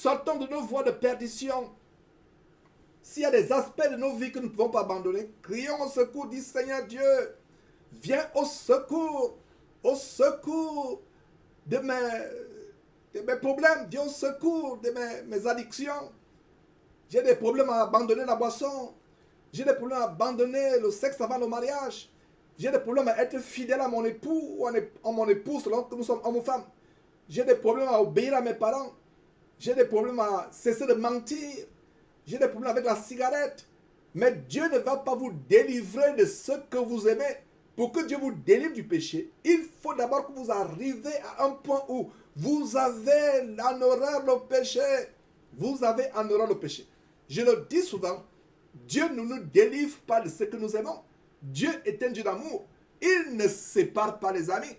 Sortons de nos voies de perdition. S'il y a des aspects de nos vies que nous ne pouvons pas abandonner, crions au secours, dit Seigneur Dieu, viens au secours de mes problèmes, viens au secours de mes addictions. J'ai des problèmes à abandonner la boisson, j'ai des problèmes à abandonner le sexe avant le mariage, j'ai des problèmes à être fidèle à mon époux ou à mon épouse selon que nous sommes hommes ou femmes. J'ai des problèmes à obéir à mes parents, j'ai des problèmes à cesser de mentir, j'ai des problèmes avec la cigarette. Mais Dieu ne va pas vous délivrer de ce que vous aimez. Pour que Dieu vous délivre du péché, il faut d'abord que vous arriviez à un point où vous avez en horreur le péché. Vous avez en horreur le péché. Je le dis souvent, Dieu ne nous délivre pas de ce que nous aimons. Dieu est un Dieu d'amour. Il ne sépare pas les amis.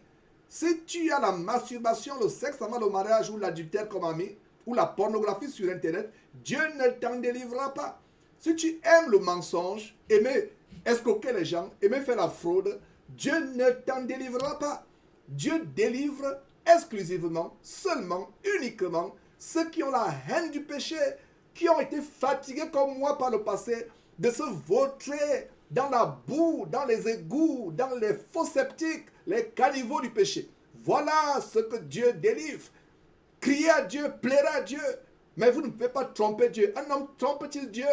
Si tu as la masturbation, le sexe avant le mariage ou l'adultère comme ami, ou la pornographie sur Internet, Dieu ne t'en délivrera pas. Si tu aimes le mensonge, aimer escroquer les gens, aimer faire la fraude, Dieu ne t'en délivrera pas. Dieu délivre exclusivement, seulement, uniquement, ceux qui ont la haine du péché, qui ont été fatigués comme moi par le passé, de se vautrer dans la boue, dans les égouts, dans les faux sceptiques, les caniveaux du péché. Voilà ce que Dieu délivre. Criez à Dieu, plairez à Dieu, mais vous ne pouvez pas tromper Dieu. Un homme trompe-t-il Dieu?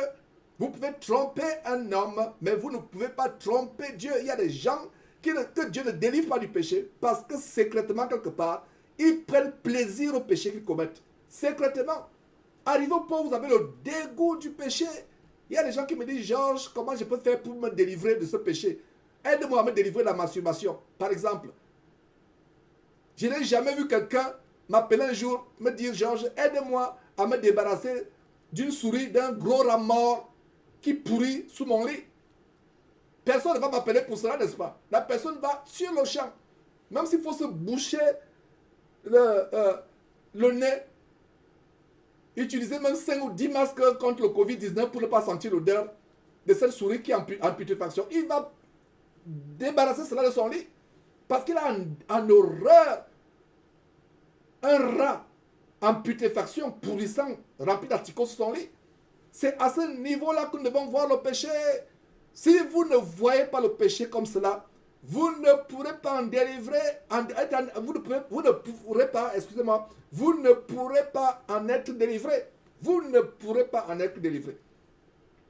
Vous pouvez tromper un homme, mais vous ne pouvez pas tromper Dieu. Il y a des gens que Dieu ne délivre pas du péché parce que secrètement, quelque part, ils prennent plaisir au péché qu'ils commettent. Secrètement. Arrivé au point où vous avez le dégoût du péché. Il y a des gens qui me disent, Georges, comment je peux faire pour me délivrer de ce péché? Aide-moi à me délivrer de la masturbation. Par exemple, je n'ai jamais vu quelqu'un m'appeler un jour, me dire, Georges, aide-moi à me débarrasser d'une souris, d'un gros rat mort qui pourrit sous mon lit. Personne ne va m'appeler pour cela, n'est-ce pas? La personne va sur le champ. Même s'il faut se boucher le nez, utiliser même 5 ou 10 masques contre le Covid-19 pour ne pas sentir l'odeur de cette souris qui est en putréfaction. Il va débarrasser cela de son lit parce qu'il a en horreur un rat en putréfaction, pourrissant, rempli d'articles sur son lit. C'est à ce niveau-là que nous devons voir le péché. Si vous ne voyez pas le péché comme cela, vous ne pourrez pas en délivrer, vous ne pourrez pas, excusez-moi, vous ne pourrez pas en être délivré. Vous ne pourrez pas en être délivré.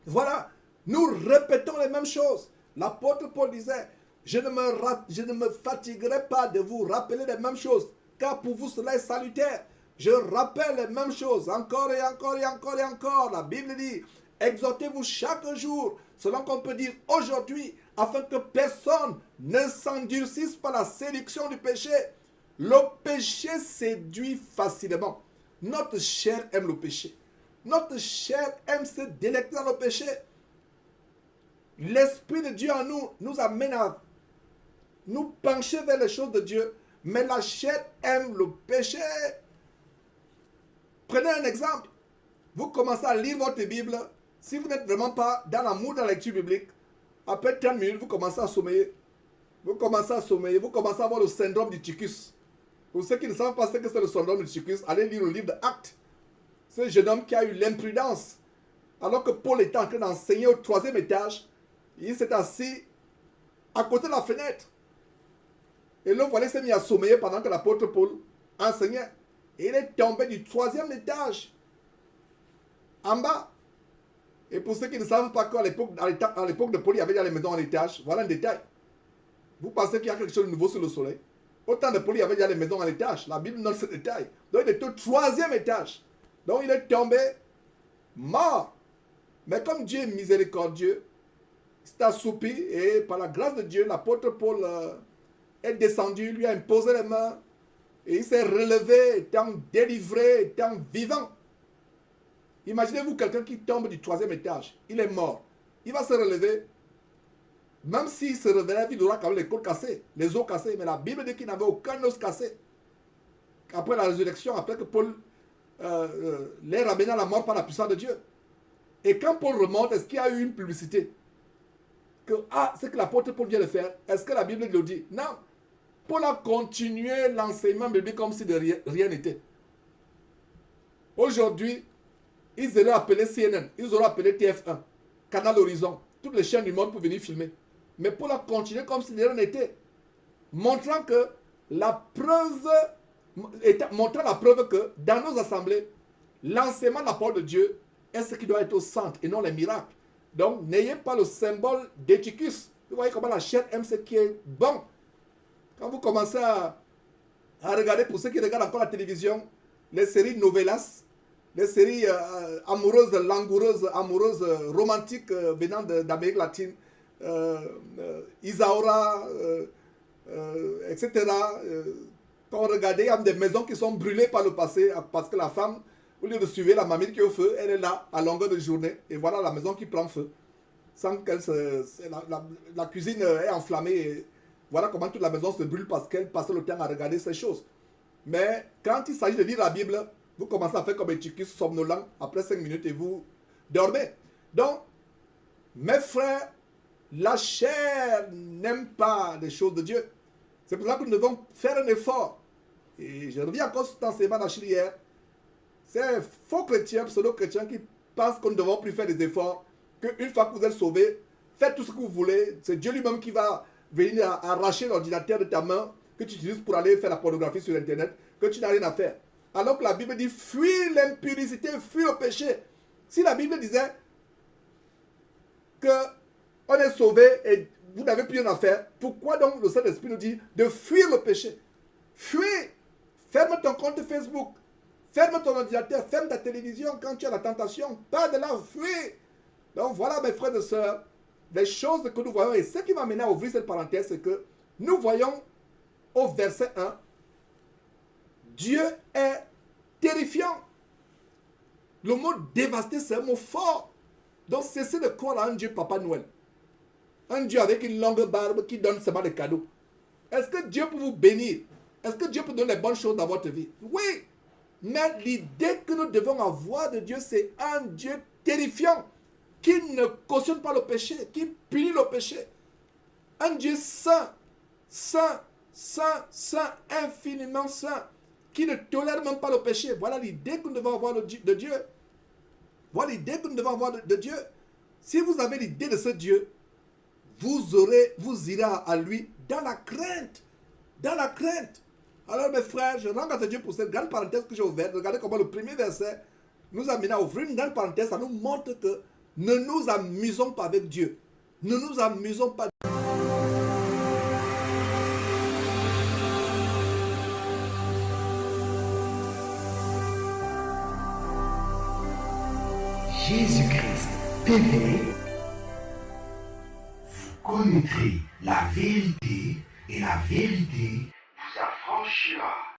Voilà, nous répétons les mêmes choses. L'apôtre Paul disait, je ne me fatiguerai pas de vous rappeler les mêmes choses, car pour vous cela est salutaire. Je rappelle les mêmes choses, encore et encore et encore et encore. La Bible dit, exhortez-vous chaque jour, selon qu'on peut dire aujourd'hui, afin que personne ne s'endurcisse par la séduction du péché. Le péché séduit facilement. Notre chair aime le péché. Notre chair aime se délecter dans le péché. L'Esprit de Dieu en nous nous amène à nous pencher vers les choses de Dieu, mais la chair aime le péché. Prenez un exemple. Vous commencez à lire votre Bible. Si vous n'êtes vraiment pas dans l'amour de la lecture biblique, après 30 minutes, vous commencez à sommeiller. Vous commencez à sommeiller. Vous commencez à avoir le syndrome du Tychus. Pour ceux qui ne savent pas ce que c'est le syndrome du Tychus, allez lire le livre d'Actes. Ce jeune homme qui a eu l'imprudence, alors que Paul était en train d'enseigner au 3e étage, il s'est assis à côté de la fenêtre. Et le voilà s'est mis à sommeiller pendant que l'apôtre Paul enseignait. Et il est tombé du 3e étage en bas. Et pour ceux qui ne savent pas qu'à l'époque de Paul, il y avait déjà les maisons en étage, voilà un détail. Vous pensez qu'il y a quelque chose de nouveau sur le soleil? Au temps de Paul, il y avait déjà les maisons en étage. La Bible note ce détail. Donc il était au 3e étage. Donc il est tombé mort. Mais comme Dieu est miséricordieux, il s'est assoupi et par la grâce de Dieu, l'apôtre Paul est descendu, lui a imposé les mains et il s'est relevé, étant délivré, étant vivant. Imaginez-vous quelqu'un qui tombe du 3e étage, il est mort. Il va se relever. Même s'il se relève, il aura quand même les côtes cassées, les os cassés. Mais la Bible dit qu'il n'avait aucun os cassé. Après la résurrection, après que Paul les ramena à la mort par la puissance de Dieu. Et quand Paul remonte, est-ce qu'il y a eu une publicité? C'est que l'apôtre Paul vient de faire. Est-ce que la Bible le dit? Non. Paul a continué l'enseignement biblique comme si de rien n'était. Aujourd'hui, ils auraient appelé CNN, ils auraient appelé TF1, Canal Horizon, toutes les chaînes du monde pour venir filmer. Mais pour la continuer comme si de rien n'était. Montrant que la preuve que dans nos assemblées, l'enseignement de la parole de Dieu est ce qui doit être au centre et non les miracles. Donc, n'ayez pas le symbole d'Éticus. Vous voyez comment la chaîne aime ce qui est bon. Quand vous commencez à regarder, pour ceux qui regardent encore la télévision, les séries novelas, les séries amoureuses, langoureuses, amoureuses, romantiques venant d'Amérique latine, Isaura, etc. Quand on regardait, il y a des maisons qui sont brûlées par le passé parce que la femme, au lieu de suivre la mamie qui est au feu, elle est là à longueur de journée. Et voilà la maison qui prend feu. Sans qu'elle la cuisine est enflammée. Et voilà comment toute la maison se brûle parce qu'elle passe le temps à regarder ces choses. Mais quand il s'agit de lire la Bible, vous commencez à faire comme Éticus somnolent après 5 minutes et vous dormez. Donc, mes frères, la chair n'aime pas les choses de Dieu. C'est pour ça que nous devons faire un effort. Et je reviens encore sur cet enseignement d'Achille hier. C'est faux chrétiens, pseudo-chrétiens qui pensent qu'on ne devra plus faire des efforts, qu'une fois que vous êtes sauvés, faites tout ce que vous voulez. C'est Dieu lui-même qui va venir arracher l'ordinateur de ta main que tu utilises pour aller faire la pornographie sur Internet, que tu n'as rien à faire. Alors que la Bible dit, fuis l'impudicité, fuis le péché. Si la Bible disait qu'on est sauvé et vous n'avez plus rien à faire, pourquoi donc le Saint-Esprit nous dit de fuir le péché? Fuis. Ferme ton compte Facebook. Ferme ton ordinateur. Ferme ta télévision quand tu as la tentation. Pas de là, fuis. Donc voilà mes frères et sœurs, les choses que nous voyons. Et ce qui m'a amené à ouvrir cette parenthèse, c'est que nous voyons au verset 1, Dieu est terrifiant. Le mot dévasté, c'est un mot fort. Donc cessez de croire à un Dieu Papa Noël. Un Dieu avec une longue barbe qui donne seulement des cadeaux. Est-ce que Dieu peut vous bénir? Est-ce que Dieu peut donner les bonnes choses dans votre vie? Oui. Mais l'idée que nous devons avoir de Dieu, c'est un Dieu terrifiant, qui ne cautionne pas le péché, qui punit le péché. Un Dieu saint, saint, saint, saint, infiniment saint, qui ne tolère même pas le péché. Voilà l'idée que nous devons avoir de Dieu. Voilà l'idée que nous devons avoir de Dieu. Si vous avez l'idée de ce Dieu, vous irez à lui dans la crainte. Dans la crainte. Alors mes frères, je rends grâce à Dieu pour cette grande parenthèse que j'ai ouverte. Regardez comment le premier verset nous amène à ouvrir une grande parenthèse. Ça nous montre que ne nous amusons pas avec Dieu. Ne nous amusons pas. Jésus-Christ TV, vous connaîtrez la vérité et la vérité vous affranchira.